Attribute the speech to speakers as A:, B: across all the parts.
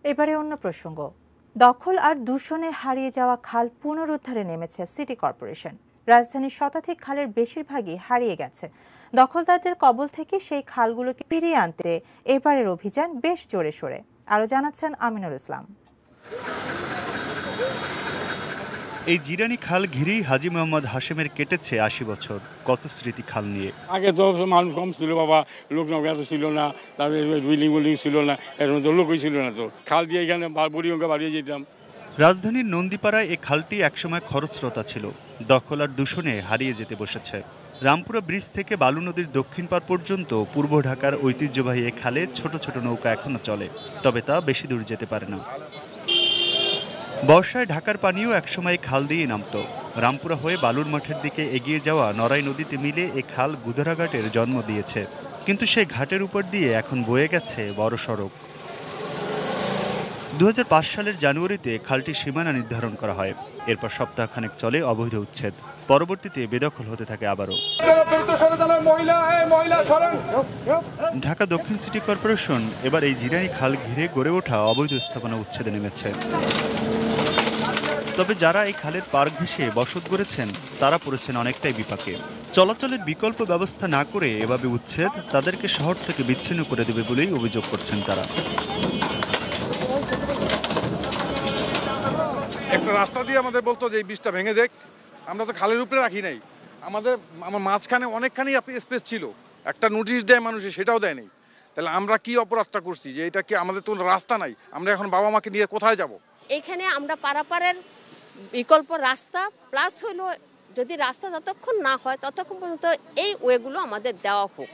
A: এবারে অন্য প্রসঙ্গ। দখল আর দূষণে হারিয়ে যাওয়া খাল পুনরুদ্ধারে নেমেছে সিটি কর্পোরেশন। রাজধানীর শতাধিক খালের বেশিরভাগই হারিয়ে গেছে। দখলদারদের কবল থেকে সেই খালগুলোকে ফিরিয়ে আনতে এবারের অভিযান বেশ জোরে সোরে। আরও জানাচ্ছেন আমিনুল ইসলাম।
B: এই জিরানি খাল ঘিরেই হাজী মোহাম্মদ হাশেমের কেটেছে ৮০ বছর। কত স্মৃতি খাল নিয়ে।
C: আগে তো মানুষ কম ছিল বাবা, লোক এত ছিল না, তারপরে বিল্ডিং ছিল না, এর মধ্যে লোকই ছিল না। তো খাল দিয়ে এখানে বুড়ি অঙ্কা বাড়িয়ে যেতাম।
B: রাজধানীর নন্দীপাড়ায় এই খালটি একসময় খরস্রোতা ছিল। দখল আর দূষণে হারিয়ে যেতে বসেছে। রামপুরা ব্রিজ থেকে বালু নদীর দক্ষিণ পাড় পর্যন্ত পূর্ব ঢাকার ঐতিহ্যবাহী এ খালে ছোট ছোট নৌকা এখনো চলে, তবে তা বেশি দূর যেতে পারে না। বর্ষায় ঢাকার পানিও একসময় খাল দিয়ে নামত। রামপুরা হয়ে বালুর মাঠের দিকে এগিয়ে যাওয়া নড়াই নদীতে মিলে এ খাল গুদারাঘাটের জন্ম দিয়েছে। কিন্তু সেই ঘাটের উপর দিয়ে এখন বয়ে গেছে বড় সড়ক। ২০০৫ সালের জানুয়ারিতে খালটির সীমানা নির্ধারণ করা হয়। এরপর সপ্তাহখানেক চলে অবৈধ উচ্ছেদ। পরবর্তীতে বেদখল হতে থাকে আবারও। ঢাকা দক্ষিণ সিটি কর্পোরেশন এবার এই জিরানি খাল ঘিরে গড়ে ওঠা অবৈধ স্থাপনা উচ্ছেদে নেমেছে। তবে যারা এই খালের পাড় ঘেঁষে বসত গড়েছেন তারা পড়েছেন অনেকটাই বিপাকে। চলাচলের বিকল্প ব্যবস্থা না করে এভাবে উচ্ছেদ তাদেরকে শহর থেকে বিচ্ছিন্ন করে দেবে বলেই অভিযোগ করছেন তারা।
D: একটা রাস্তা দিয়ে আমাদের বলতো যে এই ব্রিজটা ভেঙে দেখ, আমরা তো খালের উপরে রাখি নাই। আমার মাঝখানে অনেকখানি স্পেস ছিল, একটা নোটিশ দেয় মানুষে, সেটাও দেয়নি। তাহলে আমরা কি অপরাধটা করছি যে এটা কি আমাদের তো রাস্তা নাই? আমরা এখন বাবা মাকে নিয়ে কোথায় যাব?
E: এখানে আমরা পারাপারের বিকল্প রাস্তা প্লাস হলো যদি রাস্তা যতক্ষণ না হয় ততক্ষণ পর্যন্ত এই ওয়েগুলো আমাদের দেওয়া হোক।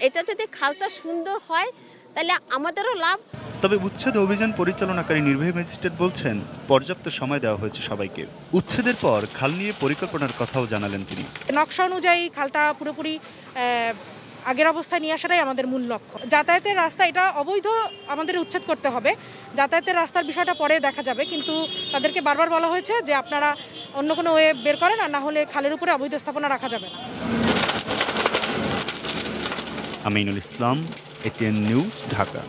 E: এটা যদি খালটা সুন্দর হয় তাহলে আমাদেরও লাভ।
B: তবে উচ্ছেদ অভিযান পরিচালনাকারী নির্বাহী ম্যাজিস্ট্রেট বলছেন পর্যাপ্ত সময় দেওয়া হয়েছে সবাইকে। উচ্ছেদের পর খাল নিয়ে পরিকল্পনার কথাও জানালেন তিনি।
F: নকশা অনুযায়ী খালটা পুরোপুরি আগের অবস্থায় নিয়ে আসাটাই আমাদের মূল লক্ষ্য। যাতায়াতের রাস্তা এটা অবৈধ, আমাদের উচ্ছেদ করতে হবে। যাতায়াতের রাস্তার বিষয়টা পরে দেখা যাবে, কিন্তু তাদেরকে বারবার বলা হয়েছে যে আপনারা অন্য কোনো ওয়ে বের করেন, আর না হলে খালের উপরে অবৈধ স্থাপনা রাখা যাবে না।
B: Aminul Islam, ATN news, Dhaka.